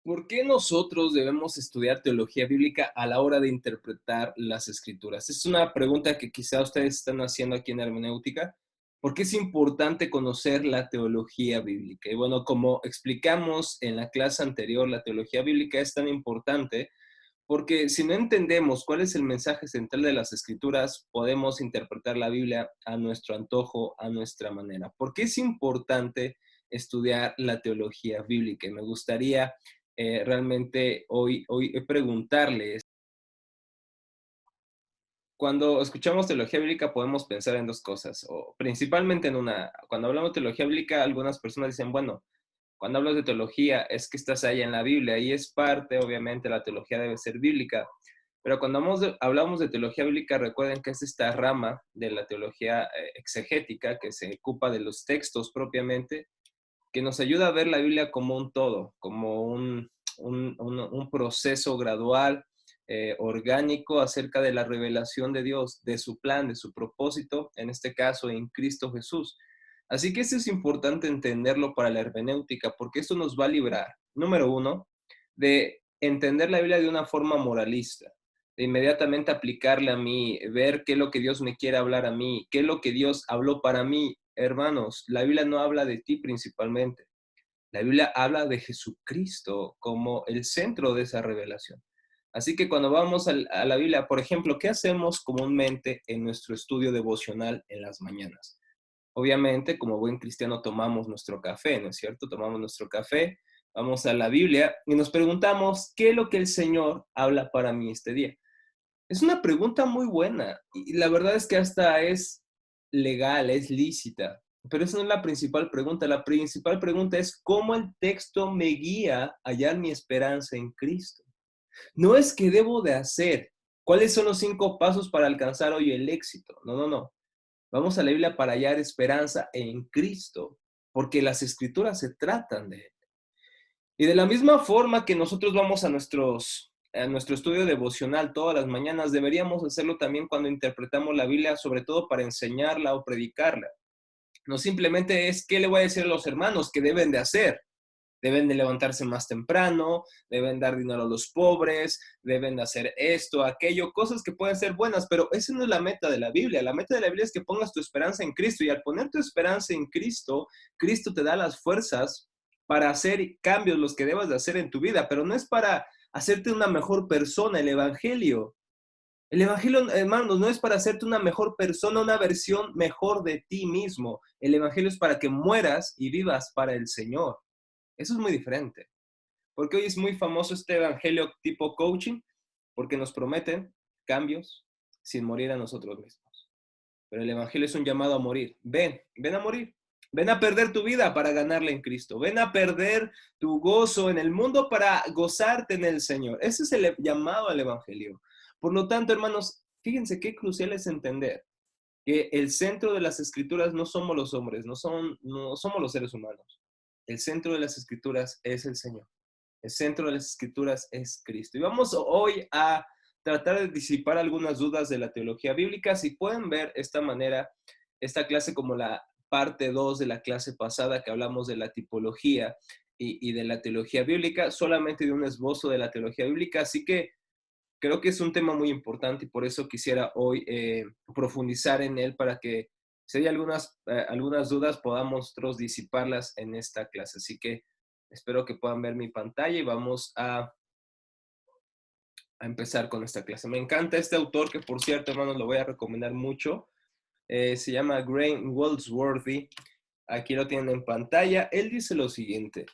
¿Por qué nosotros debemos estudiar teología bíblica a la hora de interpretar las escrituras? Es una pregunta que quizá ustedes están haciendo aquí en hermenéutica. ¿Por qué es importante conocer la teología bíblica? Y bueno, como explicamos en la clase anterior, la teología bíblica es tan importante porque si no entendemos cuál es el mensaje central de las escrituras, podemos interpretar la Biblia a nuestro antojo, a nuestra manera. ¿Por qué es importante estudiar la teología bíblica? Y me gustaría realmente hoy preguntarles, cuando escuchamos teología bíblica podemos pensar en dos cosas, o principalmente en una. Cuando hablamos de teología bíblica, algunas personas dicen, bueno, cuando hablas de teología es que estás ahí en la Biblia y es parte, obviamente, la teología debe ser bíblica. Pero cuando hablamos de teología bíblica, recuerden que es esta rama de la teología exegética que se ocupa de los textos propiamente, que nos ayuda a ver la Biblia como un todo, como un proceso gradual, orgánico acerca de la revelación de Dios, de su plan, de su propósito, en este caso en Cristo Jesús. Así que eso es importante entenderlo para la hermenéutica, porque esto nos va a librar, número uno, de entender la Biblia de una forma moralista, de inmediatamente aplicarla a mí, ver qué es lo que Dios me quiere hablar a mí, qué es lo que Dios habló para mí. Hermanos, la Biblia no habla de ti principalmente. La Biblia habla de Jesucristo como el centro de esa revelación. Así que cuando vamos a la Biblia, por ejemplo, ¿qué hacemos comúnmente en nuestro estudio devocional en las mañanas? Obviamente, como buen cristiano, tomamos nuestro café, ¿no es cierto? Tomamos nuestro café, vamos a la Biblia y nos preguntamos, ¿qué es lo que el Señor habla para mí este día? Es una pregunta muy buena y la verdad es que hasta es legal, es lícita, pero esa no es la principal pregunta. La principal pregunta es cómo el texto me guía a hallar mi esperanza en Cristo. No es qué debo de hacer, cuáles son los 5 pasos para alcanzar hoy el éxito. No, no, no. Vamos a la Biblia para hallar esperanza en Cristo, porque las escrituras se tratan de él. Y de la misma forma que nosotros vamos a nuestro estudio devocional todas las mañanas, deberíamos hacerlo también cuando interpretamos la Biblia, sobre todo para enseñarla o predicarla. No simplemente es qué le voy a decir a los hermanos que deben de hacer. Deben de levantarse más temprano, deben dar dinero a los pobres, deben de hacer esto, aquello, cosas que pueden ser buenas, pero esa no es la meta de la Biblia. La meta de la Biblia es que pongas tu esperanza en Cristo y al poner tu esperanza en Cristo, Cristo te da las fuerzas para hacer cambios los que debas de hacer en tu vida, pero no es para hacerte una mejor persona el Evangelio. El Evangelio, hermanos, no es para hacerte una mejor persona, una versión mejor de ti mismo. El Evangelio es para que mueras y vivas para el Señor. Eso es muy diferente. Porque hoy es muy famoso este evangelio tipo coaching, porque nos prometen cambios sin morir a nosotros mismos. Pero el evangelio es un llamado a morir. Ven a morir. Ven a perder tu vida para ganarla en Cristo. Ven a perder tu gozo en el mundo para gozarte en el Señor. Ese es el llamado al evangelio. Por lo tanto, hermanos, fíjense qué crucial es entender que el centro de las escrituras no somos los hombres, no somos los seres humanos. El centro de las escrituras es el Señor. El centro de las escrituras es Cristo. Y vamos hoy a tratar de disipar algunas dudas de la teología bíblica. Si pueden ver esta manera, esta clase como la parte 2 de la clase pasada que hablamos de la tipología y de la teología bíblica, solamente de un esbozo de la teología bíblica. Así que creo que es un tema muy importante y por eso quisiera hoy profundizar en él para que si hay algunas dudas podamos nosotros disiparlas en esta clase. Así que espero que puedan ver mi pantalla y vamos a empezar con esta clase. Me encanta este autor que, por cierto, hermanos, lo voy a recomendar mucho. Se llama Graham Goldsworthy. Aquí lo tienen en pantalla. Él dice lo siguiente.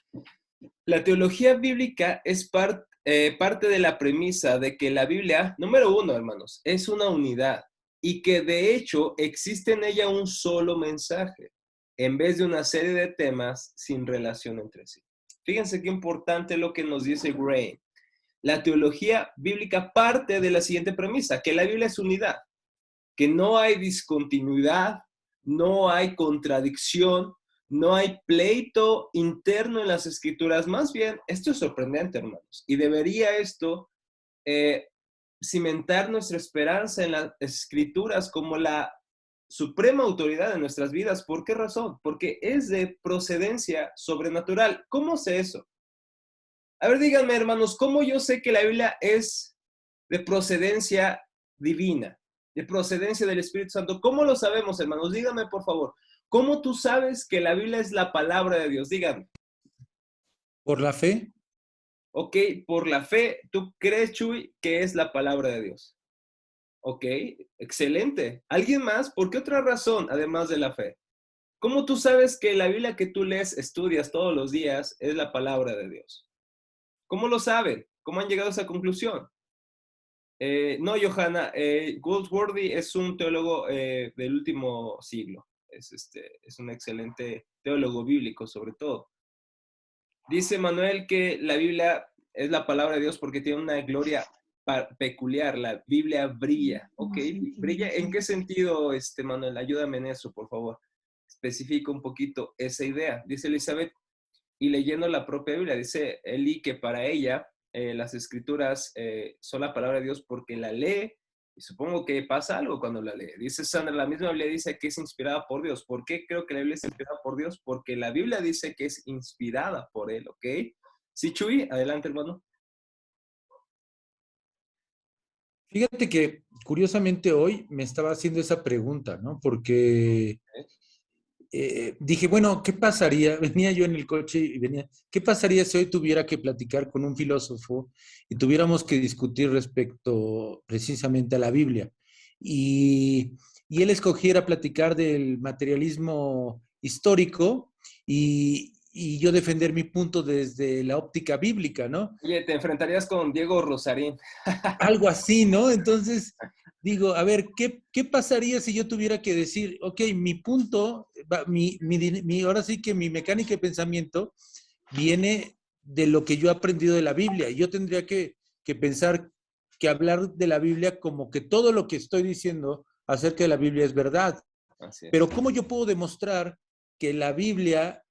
La teología bíblica es parte de la premisa de que la Biblia, número uno, hermanos, es una unidad y que de hecho existe en ella un solo mensaje, en vez de una serie de temas sin relación entre sí. Fíjense qué importante lo que nos dice Gray. La teología bíblica parte de la siguiente premisa, que la Biblia es unidad, que no hay discontinuidad, no hay contradicción, no hay pleito interno en las escrituras. Más bien, esto es sorprendente, hermanos, y debería esto eh, cimentar nuestra esperanza en las escrituras como la suprema autoridad de nuestras vidas. ¿Por qué razón? Porque es de procedencia sobrenatural. ¿Cómo sé eso? A ver, díganme, hermanos, ¿cómo yo sé que la Biblia es de procedencia divina, de procedencia del Espíritu Santo? ¿Cómo lo sabemos, hermanos? Díganme, por favor. ¿Cómo tú sabes que la Biblia es la palabra de Dios? Díganme. Por la fe. Ok, por la fe, ¿tú crees, Chuy, que es la palabra de Dios? Ok, excelente. ¿Alguien más? ¿Por qué otra razón, además de la fe? ¿Cómo tú sabes que la Biblia que tú lees, estudias todos los días, es la palabra de Dios? ¿Cómo lo saben? ¿Cómo han llegado a esa conclusión? No, Johanna, Goldsworthy es un teólogo del último siglo. Es un excelente teólogo bíblico, sobre todo. Dice Manuel que la Biblia es la palabra de Dios porque tiene una gloria peculiar. La Biblia brilla. Ok, ¿brilla? ¿En qué sentido, Manuel? Ayúdame en eso, por favor. Especifica un poquito esa idea. Dice Elizabeth, y leyendo la propia Biblia, dice Eli que para ella las escrituras son la palabra de Dios porque la lee y supongo que pasa algo cuando la lee. Dice Sandra, la misma Biblia dice que es inspirada por Dios. ¿Por qué creo que la Biblia es inspirada por Dios? Porque la Biblia dice que es inspirada por Él, ¿ok? Sí, Chuy, adelante, hermano. Fíjate que curiosamente hoy me estaba haciendo esa pregunta, ¿no? Porque dije, bueno, ¿qué pasaría? Venía yo en el coche y venía, ¿qué pasaría si hoy tuviera que platicar con un filósofo y tuviéramos que discutir respecto precisamente a la Biblia? Y, y él escogiera platicar del materialismo histórico y yo defender mi punto desde la óptica bíblica, ¿no? Oye, te enfrentarías con Diego Rosarín. Algo así, ¿no? Entonces, digo, a ver, ¿qué pasaría si yo tuviera que decir, ok, mi punto, ahora sí que mi mecánica de pensamiento viene de lo que yo he aprendido de la Biblia. Y yo tendría que pensar que hablar de la Biblia como que todo lo que estoy diciendo acerca de la Biblia es verdad. Así Pero es. ¿cómo yo puedo demostrar que la Biblia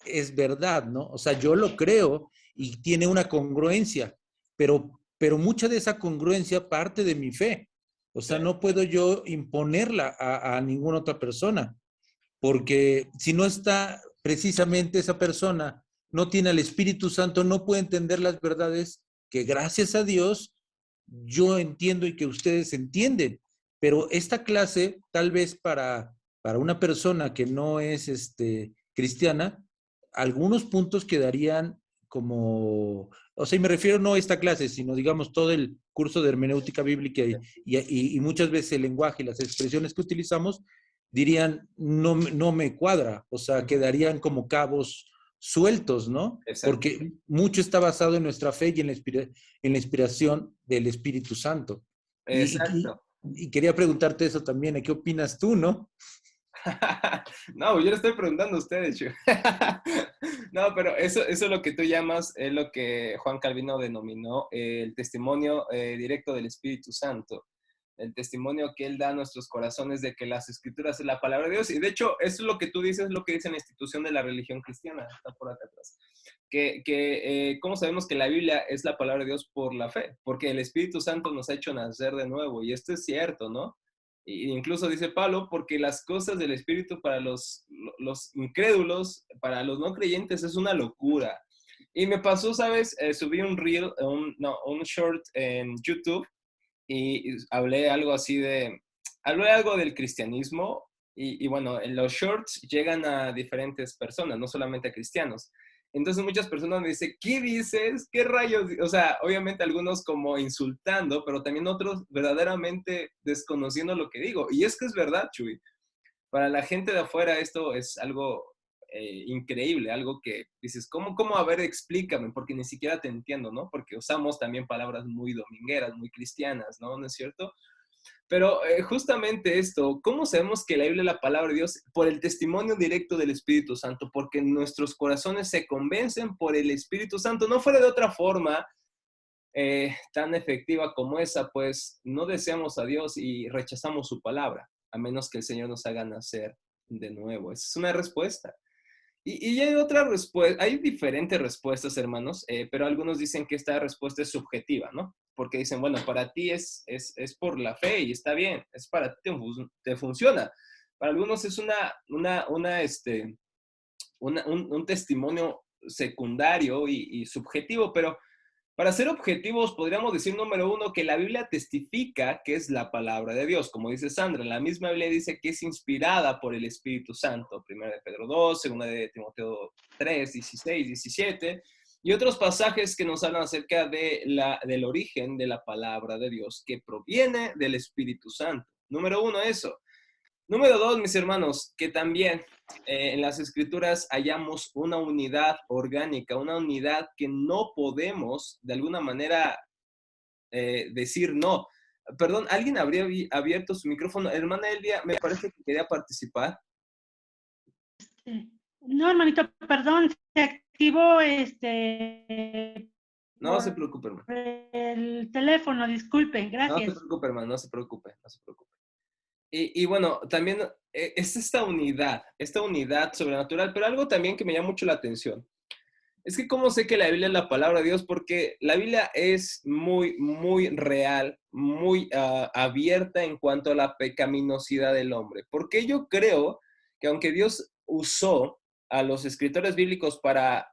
es verdad, ¿no? O sea, yo lo creo y tiene una congruencia, pero mucha de esa congruencia parte de mi fe. O Sí. sea, no puedo yo imponerla a ninguna otra persona, porque si no está precisamente esa persona, no tiene el Espíritu Santo, no puede entender las verdades que gracias a Dios yo entiendo y que ustedes entienden. Pero esta clase, tal vez para una persona que no es cristiana, algunos puntos quedarían como, o sea, y me refiero no a esta clase, sino digamos todo el curso de hermenéutica bíblica y muchas veces el lenguaje y las expresiones que utilizamos dirían, no me cuadra, o sea, quedarían como cabos sueltos, ¿no? Exacto. Porque mucho está basado en nuestra fe y en la inspiración del Espíritu Santo. Y, Exacto. y quería preguntarte eso también, ¿qué opinas tú, no? No, yo le estoy preguntando a ustedes, Chu. No, pero eso es lo que tú llamas, es lo que Juan Calvino denominó el testimonio directo del Espíritu Santo. El testimonio que Él da a nuestros corazones de que las Escrituras es la palabra de Dios. Y de hecho, eso es lo que tú dices, lo que dice la institución de la religión cristiana. Está por acá atrás. ¿Cómo sabemos que la Biblia es la palabra de Dios? Por la fe. Porque el Espíritu Santo nos ha hecho nacer de nuevo. Y esto es cierto, ¿no? Incluso dice Pablo, porque las cosas del Espíritu para los incrédulos, para los no creyentes, es una locura. Y me pasó, ¿sabes? Subí un reel, no, un short en YouTube y hablé algo así hablé algo del cristianismo y bueno, en los shorts llegan a diferentes personas, no solamente a cristianos. Entonces muchas personas me dicen, ¿qué dices? ¿Qué rayos? O sea, obviamente algunos como insultando, pero también otros verdaderamente desconociendo lo que digo. Y es que es verdad, Chuy. Para la gente de afuera esto es algo increíble, algo que dices, ¿cómo? A ver, explícame, porque ni siquiera te entiendo, ¿no? Porque usamos también palabras muy domingueras, muy cristianas, ¿no? ¿No es cierto? Pero justamente esto, ¿cómo sabemos que la Biblia es la palabra de Dios? Por el testimonio directo del Espíritu Santo, porque nuestros corazones se convencen por el Espíritu Santo. No fuera de otra forma tan efectiva como esa, pues no deseamos a Dios y rechazamos su palabra, a menos que el Señor nos haga nacer de nuevo. Esa es una respuesta. Y hay otra respuesta, hay diferentes respuestas, hermanos, pero algunos dicen que esta respuesta es subjetiva, ¿no? Porque dicen, bueno, para ti es por la fe y está bien, es para ti, te funciona. Para algunos es un testimonio secundario y subjetivo, pero para ser objetivos podríamos decir, número uno, que la Biblia testifica que es la palabra de Dios. Como dice Sandra, la misma Biblia dice que es inspirada por el Espíritu Santo. Primera de Pedro 2, segunda de Timoteo 3, 16, 17, y otros pasajes que nos hablan acerca del origen de la palabra de Dios, que proviene del Espíritu Santo. Número uno, eso. Número dos, mis hermanos, que también en las escrituras hallamos una unidad orgánica, una unidad que no podemos de alguna manera decir no. Perdón, ¿alguien habría abierto su micrófono? Hermana Elvia, me parece que quería participar. No, hermanito, perdón, se activó No se preocupe, hermano. el teléfono, disculpe, No se gracias. preocupe, hermano, no se preocupe, no se preocupe. Y bueno, también es esta unidad sobrenatural, pero algo también que me llama mucho la atención. Es que cómo sé que la Biblia es la palabra de Dios, porque la Biblia es muy, muy real, muy abierta en cuanto a la pecaminosidad del hombre. Porque yo creo que aunque Dios usó a los escritores bíblicos para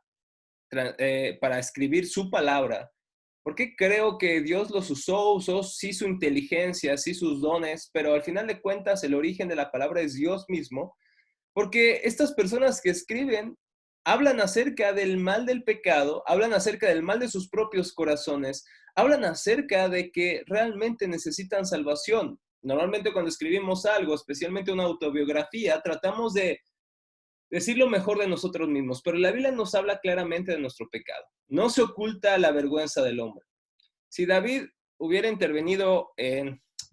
escribir su palabra, porque creo que Dios los usó sí su inteligencia, sí sus dones, pero al final de cuentas el origen de la palabra es Dios mismo, porque estas personas que escriben hablan acerca del mal del pecado, hablan acerca del mal de sus propios corazones, hablan acerca de que realmente necesitan salvación. Normalmente cuando escribimos algo, especialmente una autobiografía, tratamos de decir lo mejor de nosotros mismos, pero la Biblia nos habla claramente de nuestro pecado. No se oculta la vergüenza del hombre. Si David hubiera intervenido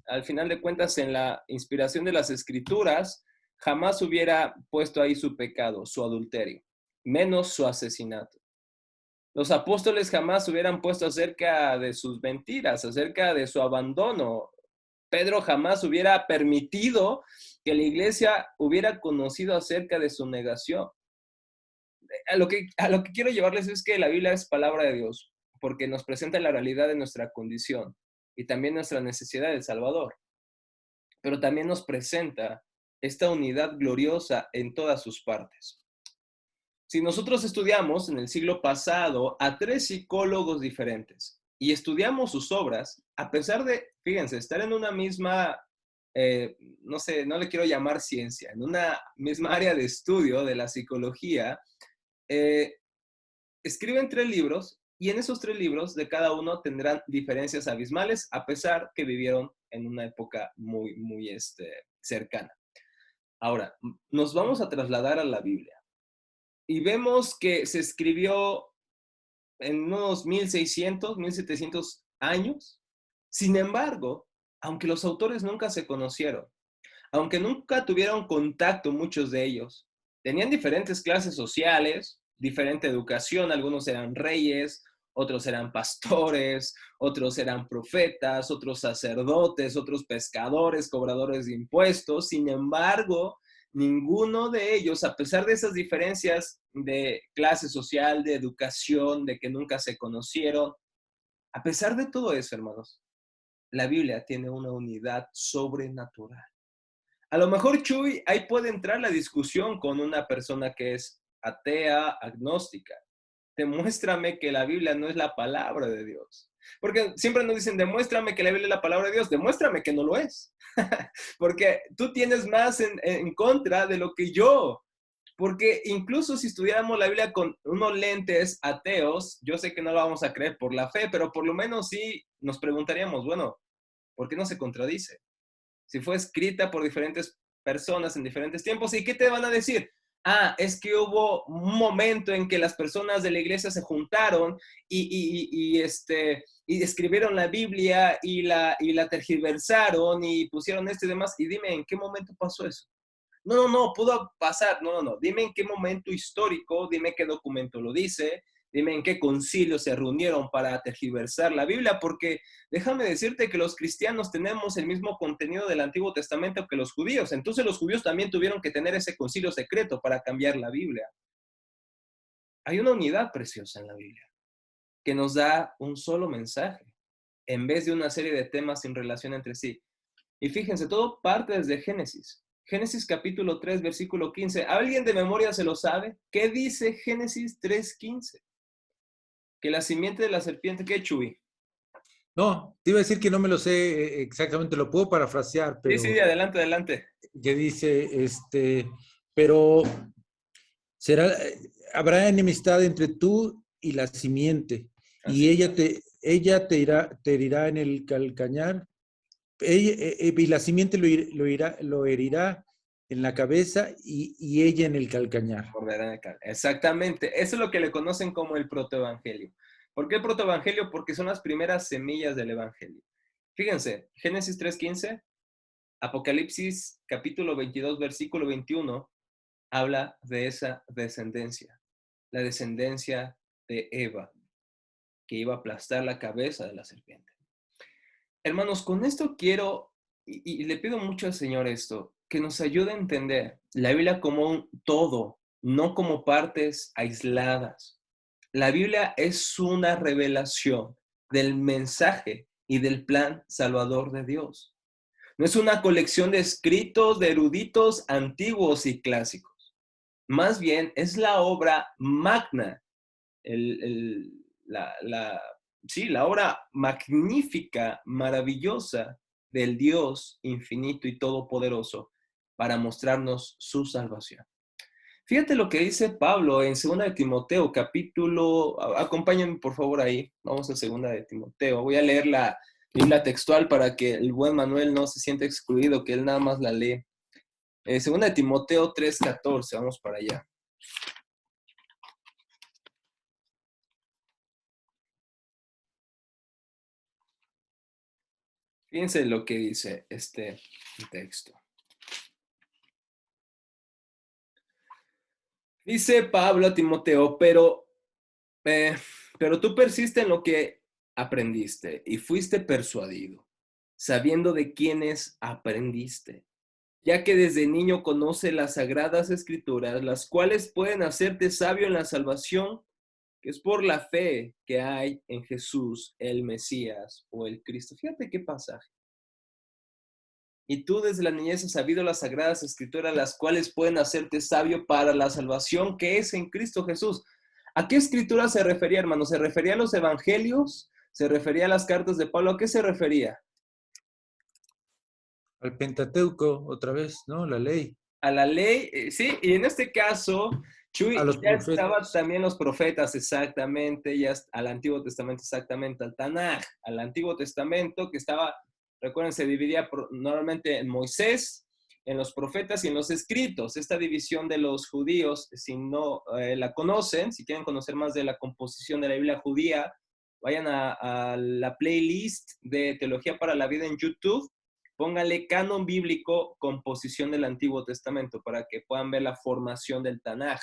al final de cuentas en la inspiración de las escrituras, jamás hubiera puesto ahí su pecado, su adulterio, menos su asesinato. Los apóstoles jamás hubieran puesto acerca de sus mentiras, acerca de su abandono. Pedro jamás hubiera permitido que la iglesia hubiera conocido acerca de su negación. A lo que quiero llevarles es que la Biblia es palabra de Dios, porque nos presenta la realidad de nuestra condición y también nuestra necesidad del Salvador. Pero también nos presenta esta unidad gloriosa en todas sus partes. Si nosotros estudiamos en el siglo pasado a 3 psicólogos diferentes y estudiamos sus obras, a pesar de, fíjense, estar en una misma, no sé, no le quiero llamar ciencia, en una misma área de estudio de la psicología, escriben 3 libros y en esos 3 libros de cada uno tendrán diferencias abismales, a pesar que vivieron en una época muy, muy cercana. Ahora, nos vamos a trasladar a la Biblia y vemos que se escribió en unos 1600, 1700 años. Sin embargo, aunque los autores nunca se conocieron, aunque nunca tuvieron contacto muchos de ellos, tenían diferentes clases sociales, diferente educación, algunos eran reyes, otros eran pastores, otros eran profetas, otros sacerdotes, otros pescadores, cobradores de impuestos. Sin embargo, ninguno de ellos, a pesar de esas diferencias de clase social, de educación, de que nunca se conocieron, a pesar de todo eso, hermanos, la Biblia tiene una unidad sobrenatural. A lo mejor, Chuy, ahí puede entrar la discusión con una persona que es atea, agnóstica. Demuéstrame que la Biblia no es la palabra de Dios. Porque siempre nos dicen, demuéstrame que la Biblia es la palabra de Dios. Demuéstrame que no lo es. Porque tú tienes más en contra de lo que yo. Porque incluso si estudiáramos la Biblia con unos lentes ateos, yo sé que no lo vamos a creer por la fe, pero por lo menos sí nos preguntaríamos, bueno, ¿por qué no se contradice? Si fue escrita por diferentes personas en diferentes tiempos, ¿y qué te van a decir? Ah, es que hubo un momento en que las personas de la iglesia se juntaron y escribieron la Biblia y la tergiversaron y pusieron esto y demás. Y dime, ¿en qué momento pasó eso? No, pudo pasar. No. Dime en qué momento histórico, dime qué documento lo dice, dime en qué concilio se reunieron para tergiversar la Biblia, porque déjame decirte que los cristianos tenemos el mismo contenido del Antiguo Testamento que los judíos. Entonces los judíos también tuvieron que tener ese concilio secreto para cambiar la Biblia. Hay una unidad preciosa en la Biblia que nos da un solo mensaje en vez de una serie de temas sin relación entre sí. Y fíjense, todo parte desde Génesis. Génesis capítulo 3, versículo 15. ¿Alguien de memoria se lo sabe? ¿Qué dice Génesis 3:15? Que la simiente de la serpiente, ¿qué, Chuy? No, te iba a decir que no me lo sé exactamente, lo puedo parafrasear, Sí, pero sí, adelante, adelante. que dice, pero será, habrá enemistad entre tú y la simiente, y Así. ella te herirá en el calcañar, y la simiente lo herirá en la cabeza y ella en el calcañar. Exactamente. Eso es lo que le conocen como el protoevangelio. ¿Por qué el protoevangelio? Porque son las primeras semillas del evangelio. Fíjense, Génesis 3:15, Apocalipsis capítulo 22, versículo 21, habla de esa descendencia, la descendencia de Eva, que iba a aplastar la cabeza de la serpiente. Hermanos, con esto quiero, y le pido mucho al Señor esto, que nos ayude a entender la Biblia como un todo, no como partes aisladas. La Biblia es una revelación del mensaje y del plan salvador de Dios. No es una colección de escritos de eruditos antiguos y clásicos. Más bien es la obra magna, el, el, la, sí, la obra magnífica, maravillosa del Dios infinito y todopoderoso para mostrarnos su salvación. Fíjate lo que dice Pablo en 2 de Timoteo, capítulo, acompáñenme por favor ahí, vamos a 2 de Timoteo, voy a leer la Biblia textual para que el buen Manuel no se sienta excluido, que él nada más la lee. 2 de Timoteo 3:14, vamos para allá. Fíjense lo que dice este texto. Dice Pablo a Timoteo, pero tú persiste en lo que aprendiste y fuiste persuadido, sabiendo de quiénes aprendiste, ya que desde niño conoce las sagradas escrituras, las cuales pueden hacerte sabio en la salvación, que es por la fe que hay en Jesús, el Mesías o el Cristo. Fíjate qué pasaje. Y tú desde la niñez has sabido las sagradas escrituras, las cuales pueden hacerte sabio para la salvación que es en Cristo Jesús. ¿A qué escritura se refería, hermano? ¿Se refería a los evangelios? ¿Se refería a las cartas de Pablo? ¿A qué se refería? Al Pentateuco, otra vez, ¿no? La ley. A la ley, sí, y en este caso, Chuy, A los ya estaban profetas. también los profetas, exactamente, ya al Antiguo Testamento, exactamente, al Tanaj, al Antiguo Testamento, que estaba, recuerden, se dividía normalmente en Moisés, en los profetas y en los escritos. Esta división de los judíos, si no la conocen, si quieren conocer más de la composición de la Biblia judía, vayan a la playlist de Teología para la Vida en YouTube. Póngale canon bíblico, composición del Antiguo Testamento, para que puedan ver la formación del Tanaj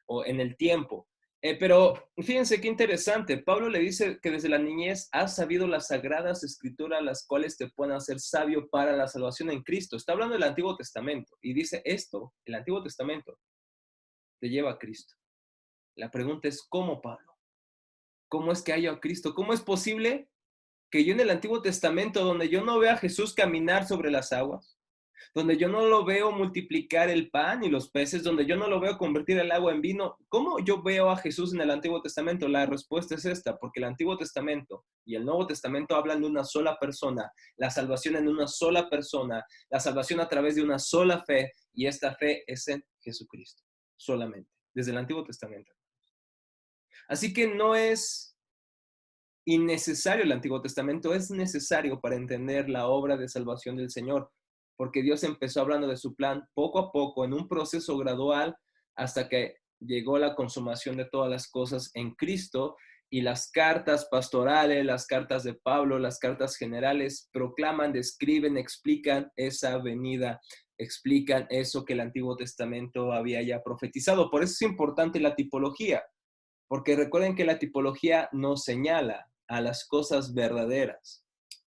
o en el tiempo. Pero fíjense qué interesante. Pablo le dice que desde la niñez has sabido las sagradas escrituras, las cuales te pueden hacer sabio para la salvación en Cristo. Está hablando del Antiguo Testamento y dice esto, el Antiguo Testamento te lleva a Cristo. La pregunta es, ¿cómo, Pablo? ¿Cómo es que haya a Cristo? ¿Cómo es posible que yo en el Antiguo Testamento, donde yo no veo a Jesús caminar sobre las aguas, donde yo no lo veo multiplicar el pan y los peces, donde yo no lo veo convertir el agua en vino, ¿cómo yo veo a Jesús en el Antiguo Testamento? La respuesta es esta, porque el Antiguo Testamento y el Nuevo Testamento hablan de una sola persona, la salvación en una sola persona, la salvación a través de una sola fe, y esta fe es en Jesucristo, solamente, desde el Antiguo Testamento. Así que no es innecesario el Antiguo Testamento, es necesario para entender la obra de salvación del Señor, porque Dios empezó hablando de su plan poco a poco, en un proceso gradual, hasta que llegó la consumación de todas las cosas en Cristo, y las cartas pastorales, las cartas de Pablo, las cartas generales proclaman, describen, explican esa venida, explican eso que el Antiguo Testamento había ya profetizado. Por eso es importante la tipología, porque recuerden que la tipología nos señala a las cosas verdaderas,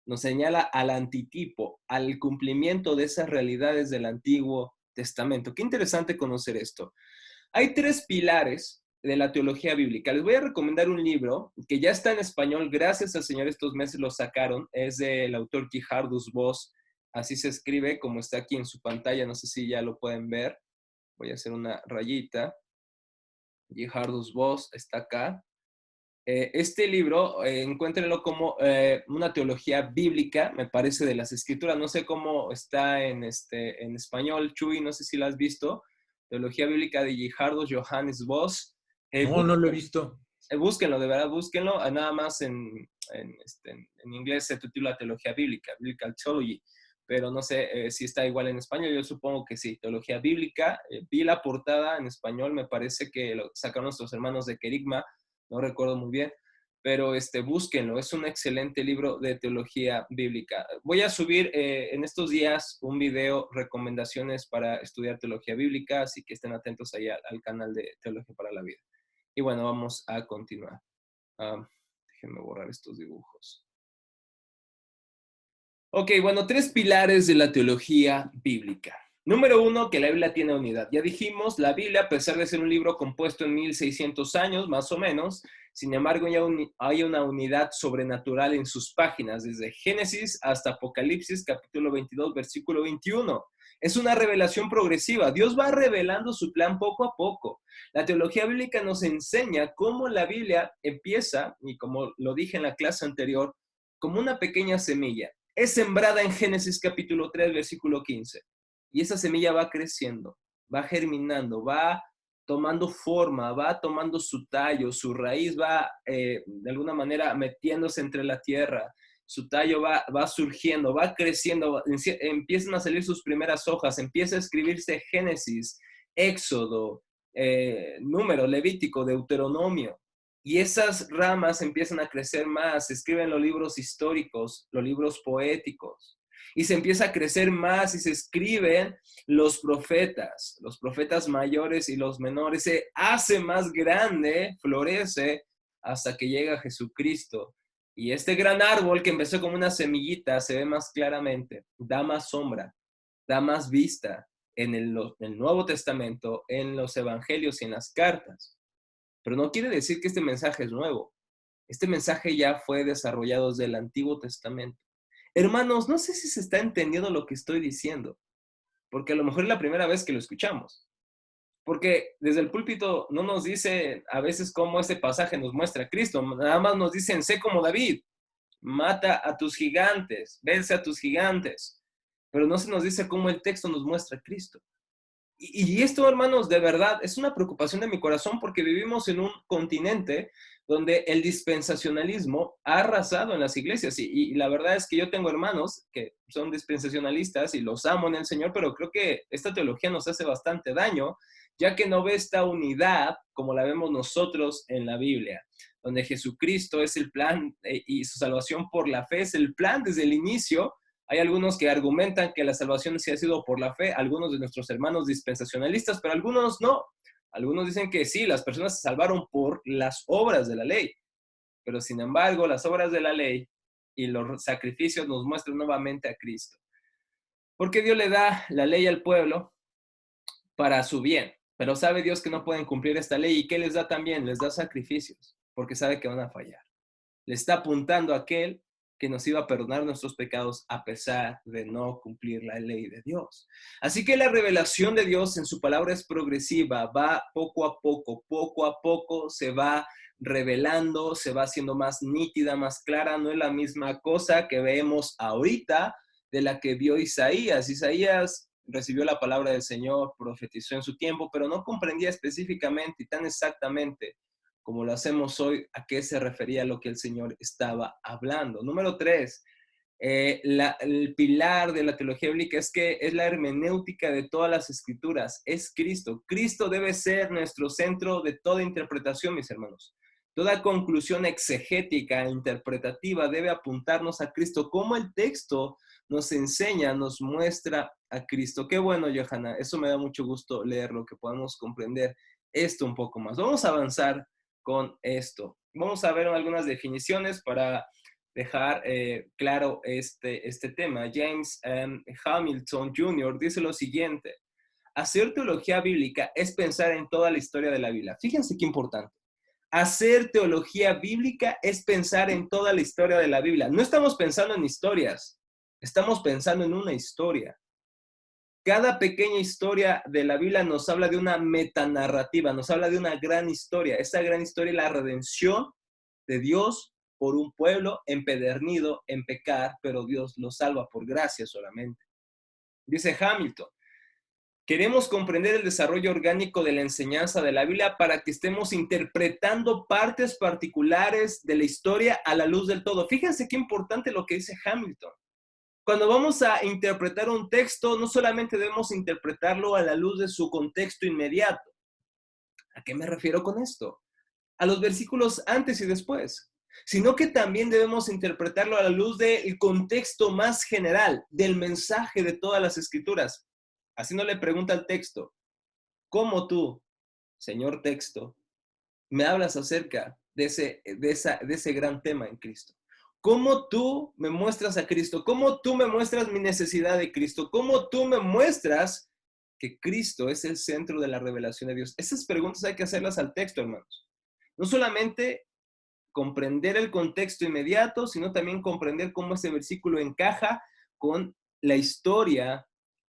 nos señala al antitipo, al cumplimiento de esas realidades del Antiguo Testamento. Qué interesante conocer esto. Hay 3 pilares de la teología bíblica. Les voy a recomendar un libro que ya está en español, gracias al Señor estos meses lo sacaron, es del autor Gerhardus Voss, Así se escribe como está aquí en su pantalla. No sé si ya lo pueden ver. Voy a hacer una rayita. Gerhardus Voss está acá. Este libro, encuéntrenlo como una teología bíblica, me parece, de las escrituras. No sé cómo está en español, Chuy, no sé si lo has visto. Teología bíblica de Gerhardus Johannes Voss. No, no lo he visto. Búsquenlo, de verdad, búsquenlo. Nada más en inglés se titula Teología Bíblica, Biblical Theology, pero no sé si está igual en español. Yo supongo que sí, Teología Bíblica. Vi la portada en español, me parece que lo sacaron nuestros hermanos de Querigma, no recuerdo muy bien, pero búsquenlo, es un excelente libro de teología bíblica. Voy a subir en estos días un video, recomendaciones para estudiar teología bíblica, así que estén atentos ahí al canal de Teología para la Vida. Y bueno, vamos a continuar. Déjenme borrar estos dibujos. Ok, bueno, 3 pilares de la teología bíblica. Número 1, que la Biblia tiene unidad. Ya dijimos, la Biblia, a pesar de ser un libro compuesto en 1600 años, más o menos, sin embargo, hay una unidad sobrenatural en sus páginas, desde Génesis hasta Apocalipsis, capítulo 22, versículo 21. Es una revelación progresiva. Dios va revelando su plan poco a poco. La teología bíblica nos enseña cómo la Biblia empieza, y como lo dije en la clase anterior, como una pequeña semilla. Es sembrada en Génesis capítulo 3, versículo 15. Y esa semilla va creciendo, va germinando, va tomando forma, va tomando su tallo, su raíz va de alguna manera metiéndose entre la tierra, su tallo va surgiendo, va creciendo, empiezan a salir sus primeras hojas, empieza a escribirse Génesis, Éxodo, Número, Levítico, Deuteronomio. Y esas ramas empiezan a crecer más, se escriben los libros históricos, los libros poéticos, y se empieza a crecer más y se escriben los profetas mayores y los menores, se hace más grande, florece hasta que llega Jesucristo. Y este gran árbol que empezó como una semillita se ve más claramente, da más sombra, da más vista en el Nuevo Testamento, en los evangelios y en las cartas. Pero no quiere decir que este mensaje es nuevo. Este mensaje ya fue desarrollado desde el Antiguo Testamento. Hermanos, no sé si se está entendiendo lo que estoy diciendo, porque a lo mejor es la primera vez que lo escuchamos. Porque desde el púlpito no nos dice a veces cómo este pasaje nos muestra a Cristo, nada más nos dicen, sé como David, mata a tus gigantes, vence a tus gigantes, pero no se nos dice cómo el texto nos muestra a Cristo. Y esto, hermanos, de verdad es una preocupación de mi corazón porque vivimos en un continente donde el dispensacionalismo ha arrasado en las iglesias. Y la verdad es que yo tengo hermanos que son dispensacionalistas y los amo en el Señor, pero creo que esta teología nos hace bastante daño, ya que no ve esta unidad como la vemos nosotros en la Biblia, donde Jesucristo es el plan y su salvación por la fe es el plan desde el inicio. Hay algunos que argumentan que la salvación sí ha sido por la fe, algunos de nuestros hermanos dispensacionalistas, pero algunos no. Algunos dicen que sí, las personas se salvaron por las obras de la ley, pero sin embargo, las obras de la ley y los sacrificios nos muestran nuevamente a Cristo. Porque Dios le da la ley al pueblo para su bien, pero sabe Dios que no pueden cumplir esta ley. ¿Y qué les da también? Les da sacrificios, porque sabe que van a fallar. Le está apuntando a aquel que nos iba a perdonar nuestros pecados a pesar de no cumplir la ley de Dios. Así que la revelación de Dios en su palabra es progresiva, va poco a poco se va revelando, se va haciendo más nítida, más clara, no es la misma cosa que vemos ahorita de la que vio Isaías. Isaías recibió la palabra del Señor, profetizó en su tiempo, pero no comprendía específicamente y tan exactamente como lo hacemos hoy, a qué se refería lo que el Señor estaba hablando. Número 3, el pilar de la teología bíblica es que es la hermenéutica de todas las escrituras, es Cristo. Cristo debe ser nuestro centro de toda interpretación, mis hermanos. Toda conclusión exegética e interpretativa debe apuntarnos a Cristo, como el texto nos enseña, nos muestra a Cristo. Qué bueno, Johanna, eso me da mucho gusto leerlo, que podamos comprender esto un poco más. Vamos a avanzar con esto. Vamos a ver algunas definiciones para dejar claro este tema. James Hamilton Jr. dice lo siguiente: hacer teología bíblica es pensar en toda la historia de la Biblia. Fíjense qué importante. Hacer teología bíblica es pensar en toda la historia de la Biblia. No estamos pensando en historias, Estamos pensando en una historia. Cada pequeña historia de la Biblia nos habla de una metanarrativa, nos habla de una gran historia. Esta gran historia es la redención de Dios por un pueblo empedernido en pecar, pero Dios lo salva por gracia solamente. Dice Hamilton, queremos comprender el desarrollo orgánico de la enseñanza de la Biblia para que estemos interpretando partes particulares de la historia a la luz del todo. Fíjense qué importante lo que dice Hamilton. Cuando vamos a interpretar un texto, no solamente debemos interpretarlo a la luz de su contexto inmediato. ¿A qué me refiero con esto? A los versículos antes y después, sino que también debemos interpretarlo a la luz del contexto más general, del mensaje de todas las escrituras. Haciéndole pregunta al texto, ¿cómo tú, señor texto, me hablas acerca de ese gran tema en Cristo? ¿Cómo tú me muestras a Cristo? ¿Cómo tú me muestras mi necesidad de Cristo? ¿Cómo tú me muestras que Cristo es el centro de la revelación de Dios? Esas preguntas hay que hacerlas al texto, hermanos. No solamente comprender el contexto inmediato, sino también comprender cómo ese versículo encaja con la historia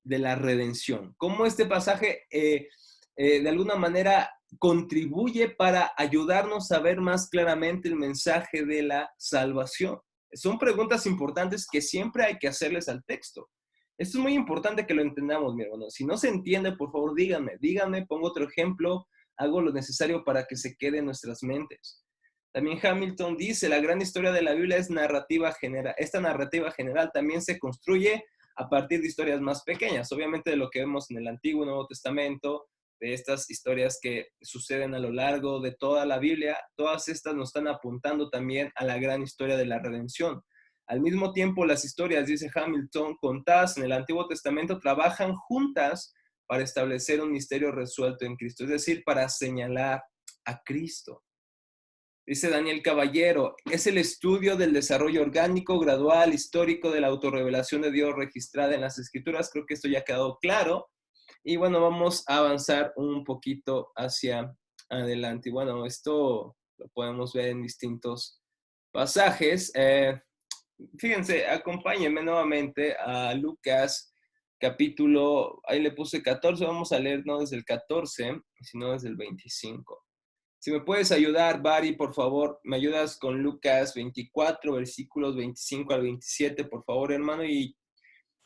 de la redención. Cómo este pasaje de alguna manera contribuye para ayudarnos a ver más claramente el mensaje de la salvación. Son preguntas importantes que siempre hay que hacerles al texto. Esto es muy importante que lo entendamos, mi hermano. Si no se entiende, por favor, díganme, pongo otro ejemplo, hago lo necesario para que se quede en nuestras mentes. También Hamilton dice, la gran historia de la Biblia es narrativa general. Esta narrativa general también se construye a partir de historias más pequeñas, obviamente de lo que vemos en el Antiguo y Nuevo Testamento, de estas historias que suceden a lo largo de toda la Biblia. Todas estas nos están apuntando también a la gran historia de la redención. Al mismo tiempo, las historias, dice Hamilton, contadas en el Antiguo Testamento, trabajan juntas para establecer un misterio resuelto en Cristo, es decir, para señalar a Cristo. Dice Daniel Caballero, es el estudio del desarrollo orgánico, gradual, histórico de la autorrevelación de Dios registrada en las Escrituras. Creo que esto ya ha quedado claro. Y bueno, vamos a avanzar un poquito hacia adelante. Y bueno, esto lo podemos ver en distintos pasajes. Fíjense, acompáñenme nuevamente a Lucas capítulo, ahí le puse 14, vamos a leer no desde el 14, sino desde el 25. Si me puedes ayudar, Bari, por favor, me ayudas con Lucas 24, versículos 25 al 27, por favor, hermano. Y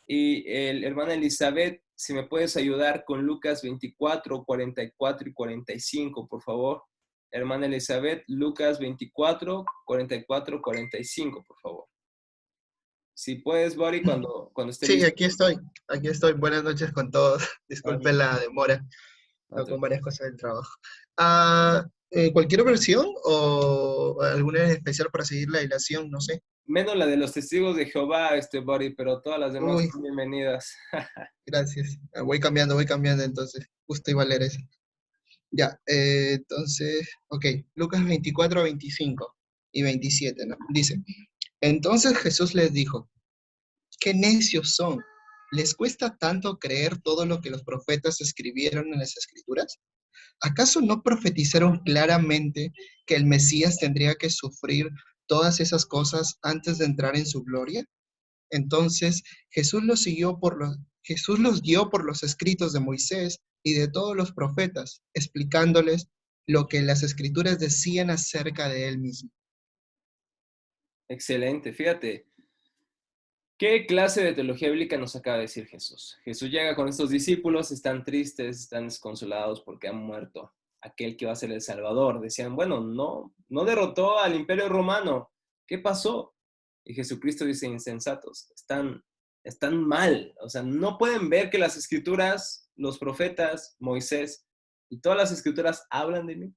el hermana Elizabeth, si me puedes ayudar con Lucas 24, 44 y 45, por favor. Hermana Elizabeth, Lucas 24, 44, 45, por favor. Si puedes, Bari, cuando esté Sí, listo. aquí estoy. Buenas noches con todos. Disculpen la demora, con varias cosas del trabajo. ¿Cualquier versión o alguna en especial para seguir la hilación? No sé. Menos la de los testigos de Jehová, Bari, pero todas las demás Uy, son bienvenidas. gracias. Voy cambiando entonces. Justo iba a leer eso. Ya, entonces, ok. Lucas 24, 25 y 27, ¿no? Dice, entonces Jesús les dijo, qué necios son. ¿Les cuesta tanto creer todo lo que los profetas escribieron en las Escrituras? ¿Acaso no profetizaron claramente que el Mesías tendría que sufrir todas esas cosas antes de entrar en su gloria? Entonces Jesús los guió por los escritos de Moisés y de todos los profetas, explicándoles lo que las Escrituras decían acerca de él mismo. Excelente, fíjate. ¿Qué clase de teología bíblica nos acaba de decir Jesús? Jesús llega con estos discípulos, están tristes, están desconsolados porque han muerto aquel que va a ser el Salvador. Decían, bueno, no derrotó al Imperio Romano. ¿Qué pasó? Y Jesucristo dice, insensatos, están mal. O sea, no pueden ver que las Escrituras, los profetas, Moisés y todas las Escrituras hablan de mí.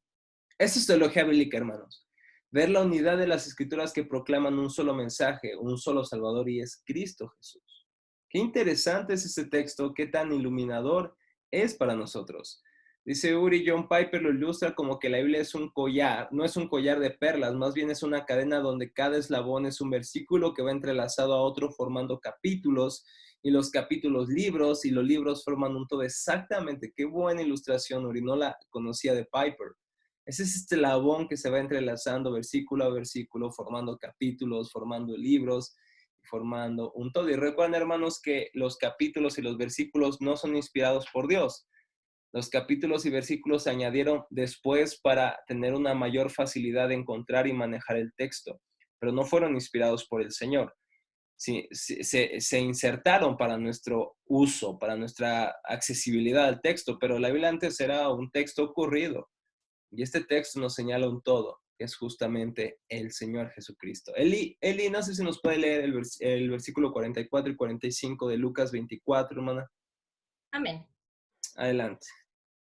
Eso es teología bíblica, hermanos. Ver la unidad de las Escrituras que proclaman un solo mensaje, un solo Salvador, y es Cristo Jesús. Qué interesante es este texto, qué tan iluminador es para nosotros. Dice Uri, John Piper lo ilustra como que la Biblia es un collar, no es un collar de perlas, más bien es una cadena donde cada eslabón es un versículo que va entrelazado a otro formando capítulos, y los capítulos libros, y los libros forman un todo. Exactamente, qué buena ilustración, Uri, no la conocía de Piper. Ese es este eslabón que se va entrelazando versículo a versículo, formando capítulos, formando libros. formando un todo. Y recuerden, hermanos, que los capítulos y los versículos no son inspirados por Dios. Los capítulos y versículos se añadieron después para tener una mayor facilidad de encontrar y manejar el texto, pero no fueron inspirados por el Señor. Sí, se insertaron para nuestro uso, para nuestra accesibilidad al texto, pero la Biblia antes era un texto ocurrido. Y este texto nos señala un todo, que es justamente el Señor Jesucristo. Eli, no sé si nos puede leer el versículo 44 y 45 de Lucas 24, hermana. Amén. Adelante.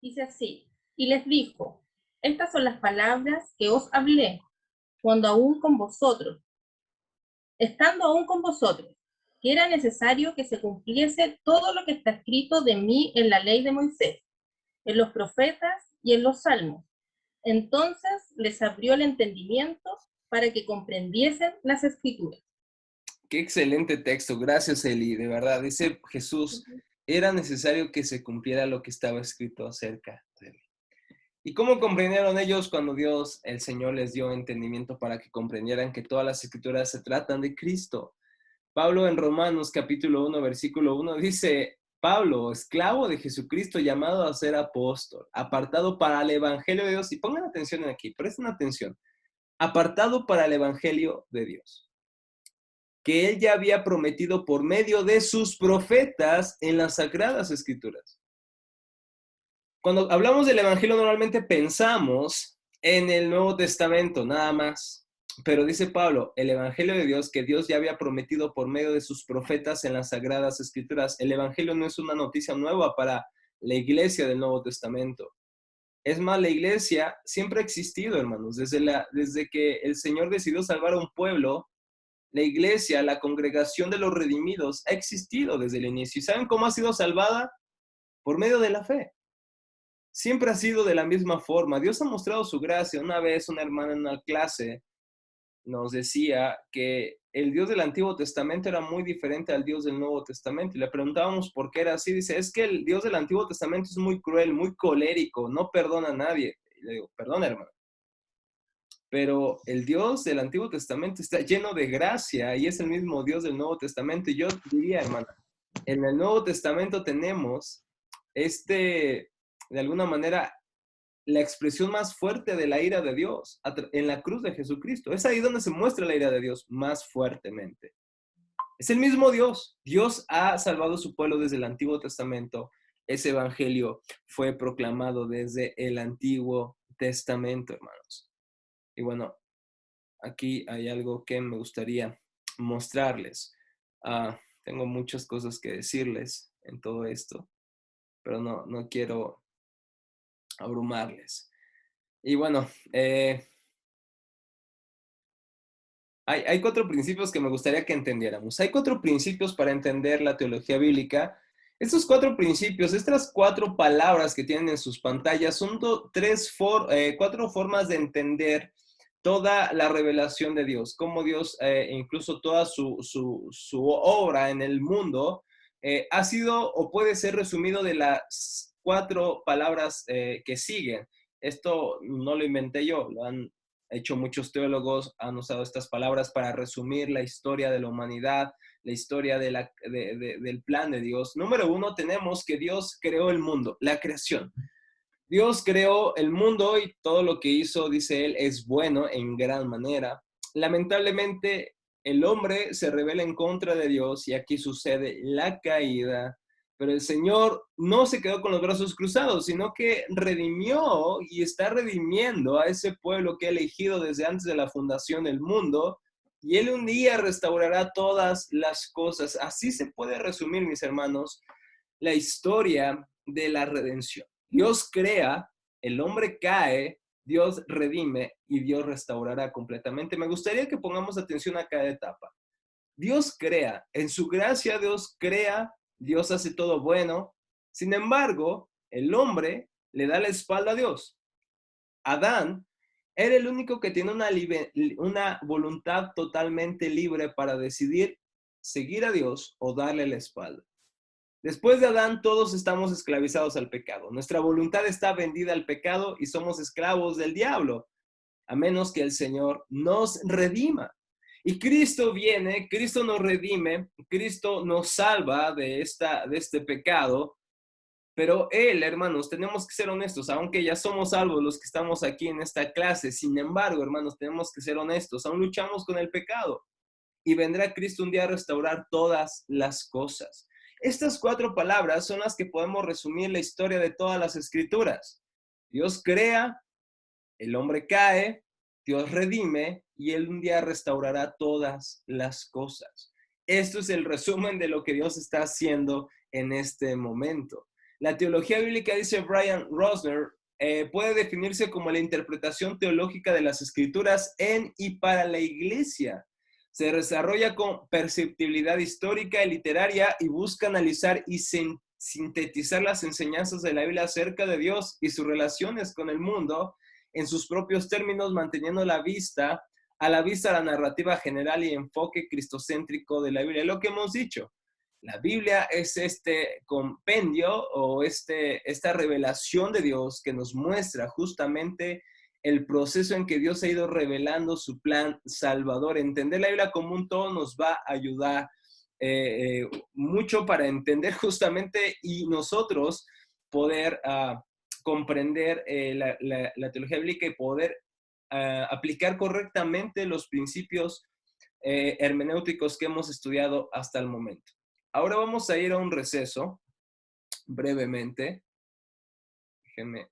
Dice así, y les dijo, estas son las palabras que os hablé, estando aún con vosotros, que era necesario que se cumpliese todo lo que está escrito de mí en la ley de Moisés, en los profetas y en los salmos. Entonces les abrió el entendimiento para que comprendiesen las escrituras. Qué excelente texto, gracias Eli, de verdad. Dice Jesús, era necesario que se cumpliera lo que estaba escrito acerca de él. ¿Y cómo comprendieron ellos cuando Dios, el Señor, les dio entendimiento para que comprendieran que todas las escrituras se tratan de Cristo? Pablo en Romanos capítulo 1, versículo 1 dice, Pablo, esclavo de Jesucristo, llamado a ser apóstol, apartado para el Evangelio de Dios. Y pongan atención aquí, presten atención. Apartado para el Evangelio de Dios, que él ya había prometido por medio de sus profetas en las Sagradas Escrituras. Cuando hablamos del Evangelio normalmente pensamos en el Nuevo Testamento, nada más. Pero dice Pablo, el Evangelio de Dios que Dios ya había prometido por medio de sus profetas en las Sagradas Escrituras. El Evangelio no es una noticia nueva para la iglesia del Nuevo Testamento. Es más, la iglesia siempre ha existido, hermanos. Desde que el Señor decidió salvar a un pueblo, la iglesia, la congregación de los redimidos, ha existido desde el inicio. ¿Y saben cómo ha sido salvada? Por medio de la fe. Siempre ha sido de la misma forma. Dios ha mostrado su gracia. Una vez una hermana en una clase nos decía que el Dios del Antiguo Testamento era muy diferente al Dios del Nuevo Testamento. Y le preguntábamos por qué era así. Dice, es que el Dios del Antiguo Testamento es muy cruel, muy colérico, no perdona a nadie. Y le digo, perdona, hermano. Pero el Dios del Antiguo Testamento está lleno de gracia y es el mismo Dios del Nuevo Testamento. Y yo diría, hermana, en el Nuevo Testamento tenemos de alguna manera, la expresión más fuerte de la ira de Dios en la cruz de Jesucristo. Es ahí donde se muestra la ira de Dios más fuertemente. Es el mismo Dios. Dios ha salvado a su pueblo desde el Antiguo Testamento. Ese evangelio fue proclamado desde el Antiguo Testamento, hermanos. Y bueno, aquí hay algo que me gustaría mostrarles. Tengo muchas cosas que decirles en todo esto, pero no quiero abrumarles. Y bueno, hay 4 principios que me gustaría que entendiéramos. Hay 4 principios para entender la teología bíblica. Estos 4 principios, estas 4 palabras que tienen en sus pantallas, son 4 formas de entender toda la revelación de Dios, cómo Dios, incluso toda su obra en el mundo, ha sido o puede ser resumido de las 4 palabras que siguen. Esto no lo inventé yo, lo han hecho muchos teólogos, han usado estas palabras para resumir la historia de la humanidad, la historia del plan de Dios. Número 1, tenemos que Dios creó el mundo, la creación. Dios creó el mundo y todo lo que hizo, dice él, es bueno en gran manera. Lamentablemente, el hombre se rebela en contra de Dios y aquí sucede la caída. Pero el Señor no se quedó con los brazos cruzados, sino que redimió y está redimiendo a ese pueblo que ha elegido desde antes de la fundación del mundo. Y Él un día restaurará todas las cosas. Así se puede resumir, mis hermanos, la historia de la redención. Dios crea, el hombre cae, Dios redime y Dios restaurará completamente. Me gustaría que pongamos atención a cada etapa. Dios crea, en su gracia Dios crea, Dios hace todo bueno. Sin embargo, el hombre le da la espalda a Dios. Adán era el único que tiene una voluntad totalmente libre para decidir seguir a Dios o darle la espalda. Después de Adán, todos estamos esclavizados al pecado. Nuestra voluntad está vendida al pecado y somos esclavos del diablo, a menos que el Señor nos redima. Y Cristo viene, Cristo nos redime, Cristo nos salva de este pecado, pero Él, hermanos, tenemos que ser honestos, aunque ya somos salvos los que estamos aquí en esta clase, sin embargo, hermanos, tenemos que ser honestos, aún luchamos con el pecado. Y vendrá Cristo un día a restaurar todas las cosas. Estas 4 palabras son las que podemos resumir la historia de todas las escrituras. Dios crea, el hombre cae, Dios redime y Él un día restaurará todas las cosas. Esto es el resumen de lo que Dios está haciendo en este momento. La teología bíblica, dice Brian Rosner, puede definirse como la interpretación teológica de las escrituras en y para la iglesia. Se desarrolla con perceptibilidad histórica y literaria y busca analizar y sintetizar las enseñanzas de la Biblia acerca de Dios y sus relaciones con el mundo en sus propios términos, manteniendo a la vista la narrativa general y enfoque cristocéntrico de la Biblia. Lo que hemos dicho, la Biblia es este compendio o esta revelación de Dios que nos muestra justamente el proceso en que Dios ha ido revelando su plan salvador. Entender la Biblia como un todo nos va a ayudar mucho para entender justamente y nosotros poder comprender la teología bíblica y poder aplicar correctamente los principios hermenéuticos que hemos estudiado hasta el momento. Ahora vamos a ir a un receso brevemente. Déjenme